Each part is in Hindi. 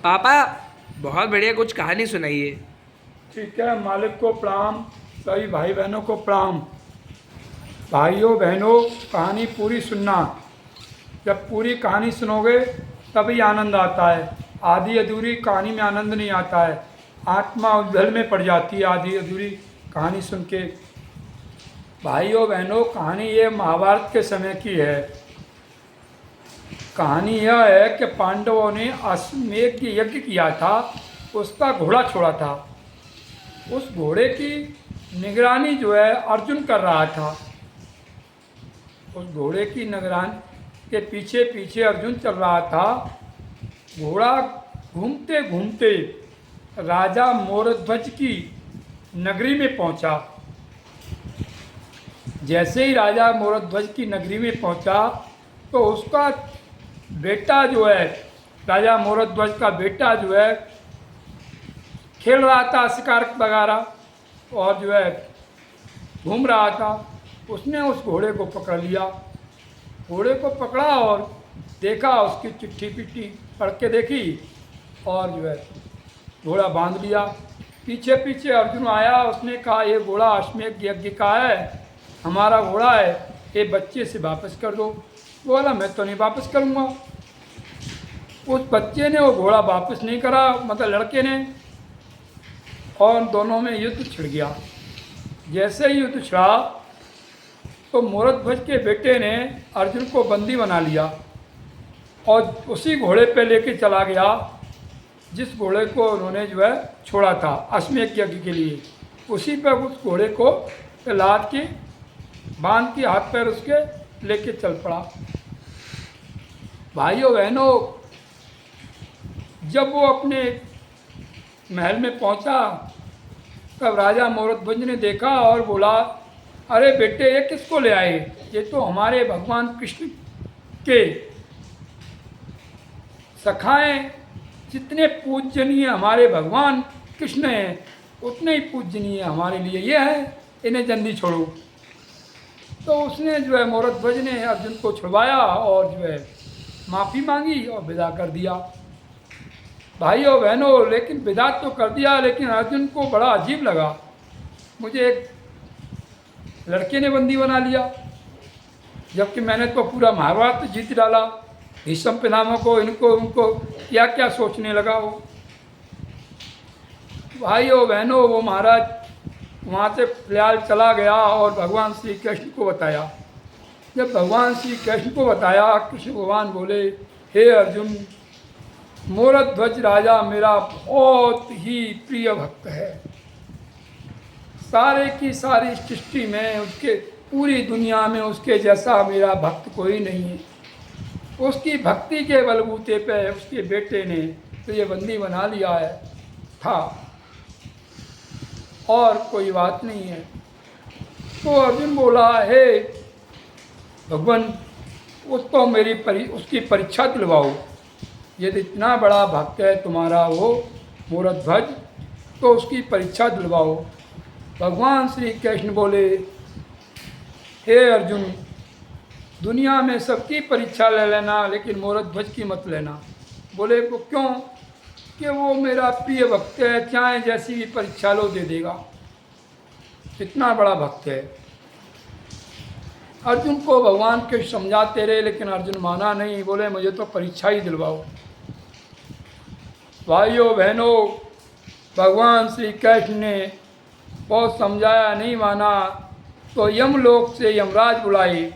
पापा बहुत बढ़िया कुछ कहानी सुनाइए। ठीक है, मालिक को प्रणाम। सभी भाई बहनों को प्रणाम। भाइयों बहनों, कहानी पूरी सुनना। जब पूरी कहानी सुनोगे तभी आनंद आता है। आधी अधूरी कहानी में आनंद नहीं आता है। आत्मा उलझन में पड़ जाती है आधी अधूरी कहानी सुन के। भाइयों बहनों, कहानी ये महाभारत के समय की है। कहानी यह है कि पांडवों ने अश्वमेध यज्ञ किया था, उसका घोड़ा छोड़ा था। उस घोड़े की निगरानी जो है अर्जुन कर रहा था। उस घोड़े की निगरानी के पीछे पीछे अर्जुन चल रहा था। घोड़ा घूमते घूमते राजा मोरध्वज की नगरी में पहुंचा। जैसे ही राजा मोरध्वज की नगरी में पहुंचा तो उसका बेटा जो है, राजा मोरध्वज का बेटा जो है खेल रहा था शिकार वगैरह और जो है घूम रहा था। उसने उस घोड़े को पकड़ लिया। घोड़े को पकड़ा और देखा, उसकी चिट्ठी पिट्ठी पढ़ के देखी और जो है घोड़ा बांध लिया। पीछे पीछे अर्जुन आया। उसने कहा, ये घोड़ा अश्वमेध यज्ञ का है, हमारा घोड़ा है, ये बच्चे से वापस कर दो। बोला, मैं तो नहीं वापस करूँगा। उस बच्चे ने वो घोड़ा वापस नहीं करा, मतलब लड़के ने, और दोनों में युद्ध छिड़ गया। जैसे ही युद्ध छिड़ा तो मोरध्वज के बेटे ने अर्जुन को बंदी बना लिया और उसी घोड़े पे लेके चला गया जिस घोड़े को उन्होंने जो है छोड़ा था अश्वमेध यज्ञ के लिए। उसी पर उस घोड़े को लाद के बांध के हाथ पैर उसके लेके चल पड़ा। भाइयों बहनों, जब वो अपने महल में पहुंचा तब राजा मोरध्वज ने देखा और बोला, अरे बेटे, ये किसको ले आए? ये तो हमारे भगवान कृष्ण के सखाएं। जितने पूजनीय हमारे भगवान कृष्ण हैं उतने ही पूजनीय हमारे लिए ये है, इन्हें जल्दी छोड़ो। तो उसने जो है मोरध्वज ने अर्जुन को छुड़वाया और जो है माफ़ी मांगी और विदा कर दिया। भाइयों बहनों, लेकिन विदा तो कर दिया, लेकिन अर्जुन को बड़ा अजीब लगा। मुझे एक लड़के ने बंदी बना लिया, जबकि मैंने तो पूरा महाभारत जीत डाला। भीष्म पितामह को, इनको उनको क्या क्या सोचने लगा वो। भाइयों बहनों, वो महाराज वहाँ से फिलहाल चला गया और भगवान श्री कृष्ण को बताया। जब भगवान श्री कृष्ण को बताया, कृष्ण भगवान बोले, हे अर्जुन, मोरध्वज राजा मेरा बहुत ही प्रिय भक्त है। सारे की सारी सृष्टि में, उसके पूरी दुनिया में उसके जैसा मेरा भक्त कोई नहीं है। उसकी भक्ति के बलबूते पे उसके बेटे ने तो ये बंदी बना लिया है था, और कोई बात नहीं है। तो अर्जुन बोला, हे भगवान, वो तो उसकी परीक्षा दिलवाओ। यदि इतना बड़ा भक्त है तुम्हारा वो मोरध्वज, तो उसकी परीक्षा दिलवाओ। भगवान श्री कृष्ण बोले, हे अर्जुन, दुनिया में सबकी परीक्षा ले लेना, लेकिन मोरध्वज की मत लेना। बोले, वो क्यों? कि वो मेरा प्रिय भक्त है, चाहे जैसी भी परीक्षा लो दे देगा, इतना बड़ा भक्त है। अर्जुन को भगवान कृष्ण समझाते रहे, लेकिन अर्जुन माना नहीं। बोले, मुझे तो परीक्षा ही दिलवाओ। भाइयों बहनों, भगवान श्री कृष्ण ने बहुत समझाया, नहीं माना। तो यमलोक से यमराज बुलाए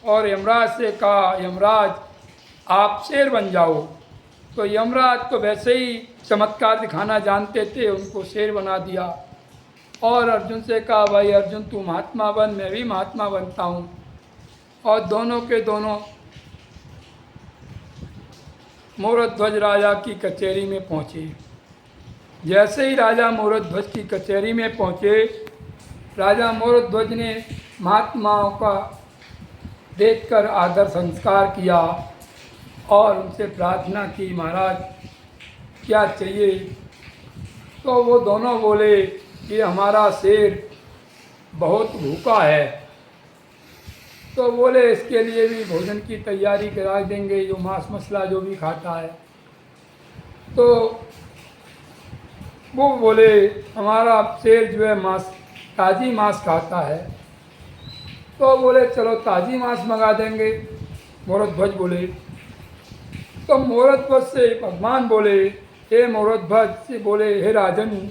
और यमराज से कहा, यमराज आप शेर बन जाओ। तो यमराज तो वैसे ही चमत्कार दिखाना जानते थे, उनको शेर बना दिया। और अर्जुन से कहा, भाई अर्जुन, तू महात्मा बन, मैं भी महात्मा बनता हूँ। और दोनों के दोनों मोरध्वज राजा की कचहरी में पहुँचे। जैसे ही राजा मोरध्वज की कचहरी में पहुँचे, राजा मोरध्वज ने महात्माओं का देखकर आदर संस्कार किया और उनसे प्रार्थना की, महाराज क्या चाहिए? तो वो दोनों बोले कि हमारा शेर बहुत भूखा है। तो बोले, इसके लिए भी भोजन की तैयारी करा देंगे, जो मांस मसला जो भी खाता है। तो वो बोले हमारा शेर जो है मांस ताज़ी मांस खाता है। तो बोले चलो ताज़ी मांस मंगा देंगे। मोरध्वज बोले। तो मोरध्वज से भगवान बोले, हे मोरध्वज से बोले, हे राजन,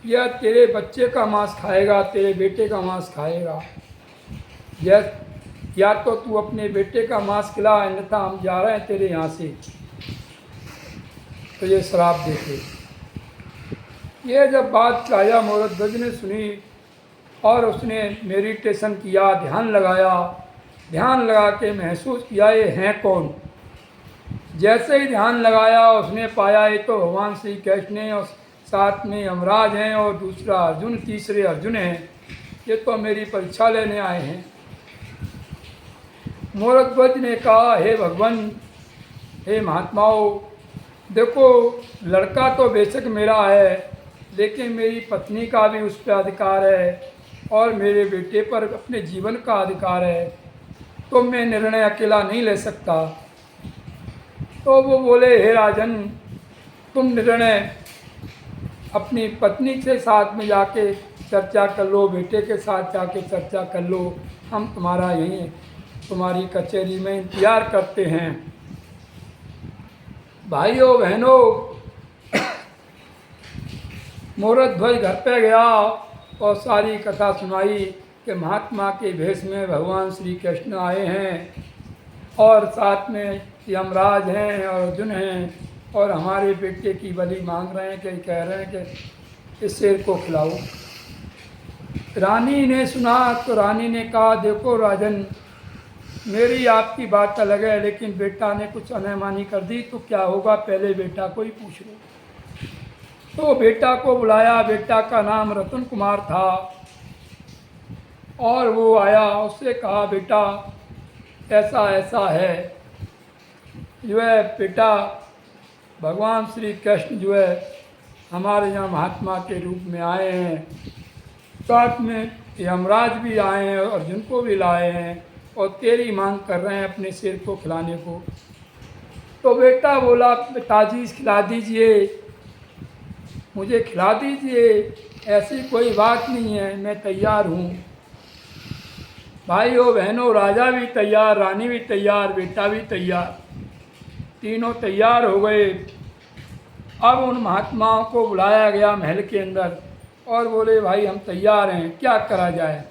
यह तेरे बच्चे का मांस खाएगा, तेरे बेटे का मांस खाएगा। या तो तू अपने बेटे का मांस खिला, अन्यथा हम जा रहे हैं तेरे यहाँ से। तो ये श्राप देते। ये जब बात राजा मोरध्वज ने सुनी और उसने मेडिटेशन किया, ध्यान लगाया, ध्यान लगा के महसूस किया ये हैं कौन। जैसे ही ध्यान लगाया उसने पाया ये तो भगवान श्री कृष्ण हैं और साथ में यमराज हैं और दूसरा अर्जुन, तीसरे अर्जुन हैं। ये तो मेरी परीक्षा लेने आए हैं। मोरध्वज ने कहा, हे भगवान, हे महात्माओं, देखो लड़का तो बेशक मेरा है, लेकिन मेरी पत्नी का भी उस पर अधिकार है और मेरे बेटे पर अपने जीवन का अधिकार है। तो मैं निर्णय अकेला नहीं ले सकता। तो वो बोले, हे राजन, तुम निर्णय अपनी पत्नी के साथ में जाके चर्चा कर लो, बेटे के साथ जाके चर्चा कर लो। हम तुम्हारा यहीं तुम्हारी कचहरी में इंतजार करते हैं। भाइयों बहनों, मोरध्वज घर पे गया और सारी कथा सुनाई कि महात्मा के भेष में भगवान श्री कृष्ण आए हैं और साथ में यमराज हैं और अर्जुन हैं और हमारे बेटे की बलि मांग रहे हैं कि कह रहे हैं कि इस शेर को खिलाओ। रानी ने सुना तो रानी ने कहा, देखो राजन, मेरी आपकी बात अलग है, लेकिन बेटा ने कुछ अनैमानी कर दी तो क्या होगा, पहले बेटा को ही पूछ लो। तो बेटा को बुलाया। बेटा का नाम रतन कुमार था और वो आया। उससे कहा, बेटा ऐसा ऐसा है, जो है बेटा भगवान श्री कृष्ण जो है हमारे यहाँ महात्मा के रूप में आए हैं, साथ में यमराज भी आए हैं, अर्जुन को भी लाए हैं और तेरी मांग कर रहे हैं अपने शेर को खिलाने को। तो बेटा बोला, पिताजी खिला दीजिए, मुझे खिला दीजिए, ऐसी कोई बात नहीं है, मैं तैयार हूँ। भाइयों बहनों, राजा भी तैयार, रानी भी तैयार, बेटा भी तैयार, तीनों तैयार हो गए। अब उन महात्माओं को बुलाया गया महल के अंदर और बोले, भाई हम तैयार हैं, क्या करा जाए।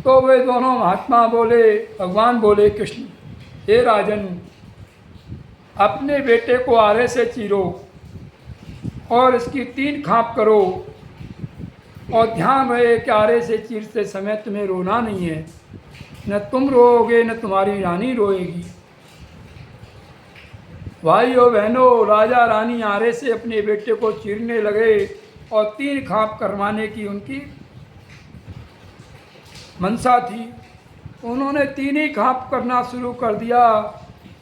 तो वे दोनों महात्मा बोले, भगवान बोले कृष्ण, हे राजन, अपने बेटे को आरे से चीरो और इसकी 3 खांप करो और ध्यान रहे कि आरे से चीरते समय तुम्हें रोना नहीं है, न तुम रोओगे न तुम्हारी रानी रोएगी। भाइयों बहनों, राजा रानी आरे से अपने बेटे को चीरने लगे और 3 खांप करवाने की उनकी मनसा थी। उन्होंने 3 ही खांप करना शुरू कर दिया।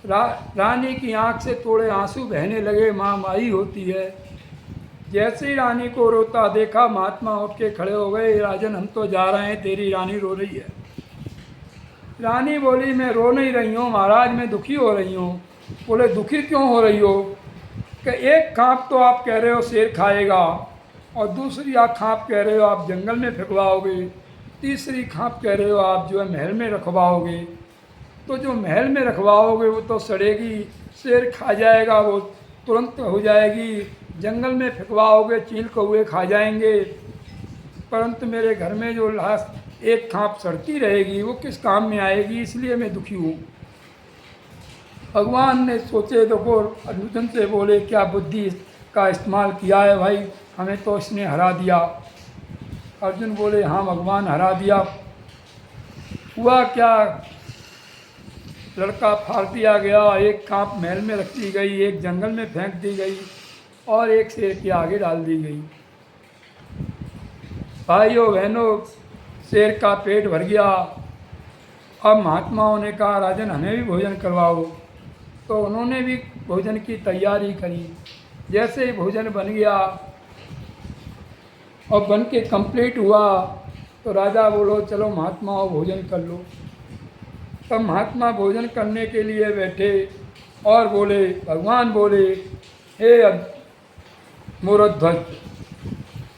रानी की आंख से थोड़े आंसू बहने लगे। माँ माई होती है। जैसे ही रानी को रोता देखा, महात्मा उठ के खड़े हो गए, राजन हम तो जा रहे हैं, तेरी रानी रो रही है। रानी बोली, मैं रो नहीं रही हूँ महाराज, मैं दुखी हो रही हूँ। बोले, दुखी क्यों हो रही हो? कि एक खांप तो आप कह रहे हो शेर खाएगा और दूसरी आप खांप कह रहे हो आप जंगल में फेंकवाओगे, तीसरी खांप कह रहे हो आप जो है महल में रखवाओगे। तो जो महल में रखवाओगे वो तो सड़ेगी, शेर खा जाएगा, वो तुरंत हो जाएगी। जंगल में फेंकवाओगे, चील कौवे खा जाएंगे, परंतु मेरे घर में जो लास्ट एक खांप सड़ती रहेगी वो किस काम में आएगी, इसलिए मैं दुखी हूँ। भगवान ने सोचे, देखो अर्जुन से बोले, क्या बुद्धि का इस्तेमाल किया है भाई, हमें तो इसने हरा दिया। अर्जुन बोले, हाँ भगवान हरा दिया। हुआ क्या, लड़का फाड़ दिया गया, एक खांप महल में रख दी गई, एक जंगल में फेंक दी गई और एक शेर के आगे डाल दी गई। भाइयों बहनों, शेर का पेट भर गया। अब महात्माओं ने कहा, राजन हमें भी भोजन करवाओ। तो उन्होंने भी भोजन की तैयारी करी। जैसे ही भोजन बन गया और बन के कंप्लीट हुआ तो राजा बोलो, चलो महात्माओं भोजन कर लो। तब महात्मा भोजन करने के लिए बैठे और बोले, भगवान बोले, हे मोरध्वज,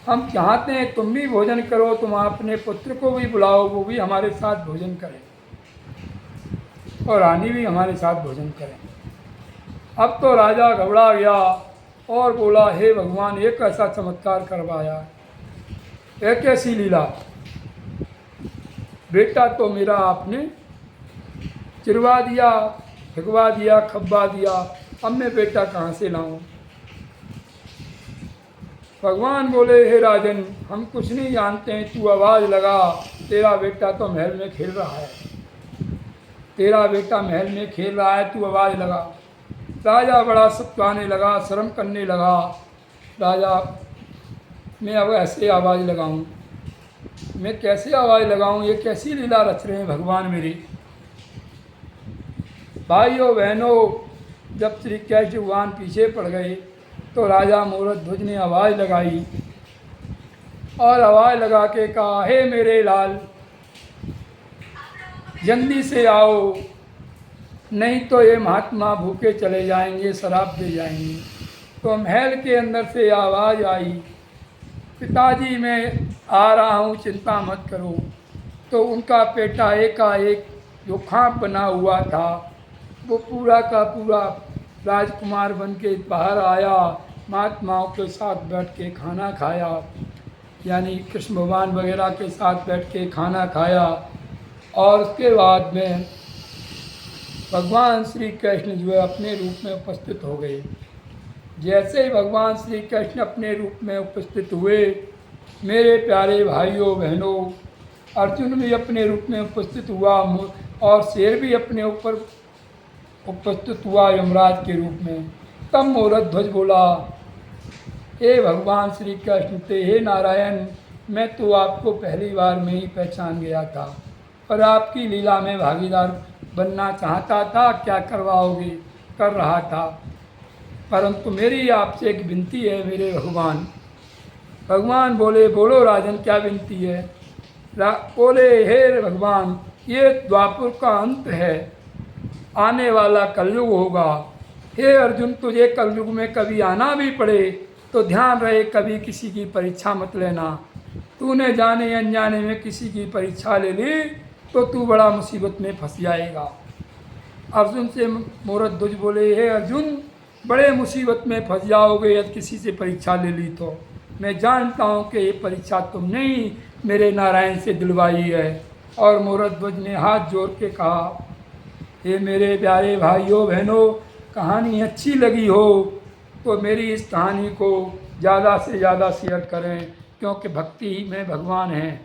हम चाहते हैं तुम भी भोजन करो, तुम अपने पुत्र को भी बुलाओ, वो भी हमारे साथ भोजन करें और रानी भी हमारे साथ भोजन करें। अब तो राजा घबरा गया और बोला, हे भगवान, ये कैसा चमत्कार करवाया, ये कैसी लीला, बेटा तो मेरा आपने चिरवा दिया, भिगवा दिया, खब्बा दिया, अब मैं बेटा कहाँ से लाऊं। भगवान बोले, हे राजन, हम कुछ नहीं जानते हैं, तू आवाज़ लगा, तेरा बेटा तो महल में खेल रहा है, तेरा बेटा महल में खेल रहा है, तू आवाज़ लगा। राजा बड़ा सत्वाने लगा, शर्म करने लगा। राजा, मैं अब ऐसे आवाज़ लगाऊं, मैं कैसे आवाज़ लगाऊं, ये कैसी लीला रच रहे हैं भगवान मेरे। भाइयों बहनों, जब श्री कृष्ण भगवान पीछे पड़ गए तो राजा मोरध्वज ने आवाज़ लगाई और आवाज़ लगा के कहा, हे मेरे लाल, जल्दी से आओ, नहीं तो ये महात्मा भूखे चले जाएंगे, शराब दे जाएंगे। तो महल के अंदर से आवाज़ आई, पिताजी मैं आ रहा हूँ, चिंता मत करो। तो उनका बेटा एकाएक जो खाप बना हुआ था वो पूरा का पूरा राजकुमार बन के बाहर आया, महात्माओं के साथ बैठ के खाना खाया, यानी कृष्ण भगवान वगैरह के साथ बैठ के खाना खाया। और उसके बाद में भगवान श्री कृष्ण जो है अपने रूप में उपस्थित हो गए। जैसे ही भगवान श्री कृष्ण अपने रूप में उपस्थित हुए, मेरे प्यारे भाइयों बहनों, अर्जुन भी अपने रूप में उपस्थित हुआ और शेर भी अपने ऊपर उपस्थित हुआ यमराज के रूप में। तब मोरध्वज बोला, हे भगवान श्री कृष्ण थे, हे नारायण, मैं तो आपको पहली बार में ही पहचान गया था और आपकी लीला में भागीदार बनना चाहता था, क्या करवाओगे कर रहा था, परंतु मेरी आपसे एक विनती है मेरे भगवान। भगवान बोले, बोलो राजन, क्या विनती है। बोले, हे भगवान, ये द्वापर का अंत है, आने वाला कलयुग होगा। हे अर्जुन, तुझे कलयुग में कभी आना भी पड़े तो ध्यान रहे, कभी किसी की परीक्षा मत लेना। तूने जाने अनजाने में किसी की परीक्षा ले ली तो तू बड़ा मुसीबत में फंस जाएगा। अर्जुन से मोरध्वज बोले, हे अर्जुन, बड़े मुसीबत में फंस जाओगे यदि किसी से परीक्षा ले ली तो। मैं जानता हूँ कि ये परीक्षा तुमने ही मेरे नारायण से दिलवाई है। और मोरध्वज ने हाथ जोड़ के कहा, हे मेरे प्यारे भाइयों बहनों, कहानी अच्छी लगी हो तो मेरी इस कहानी को ज़्यादा से ज़्यादा शेयर करें, क्योंकि भक्ति में भगवान हैं।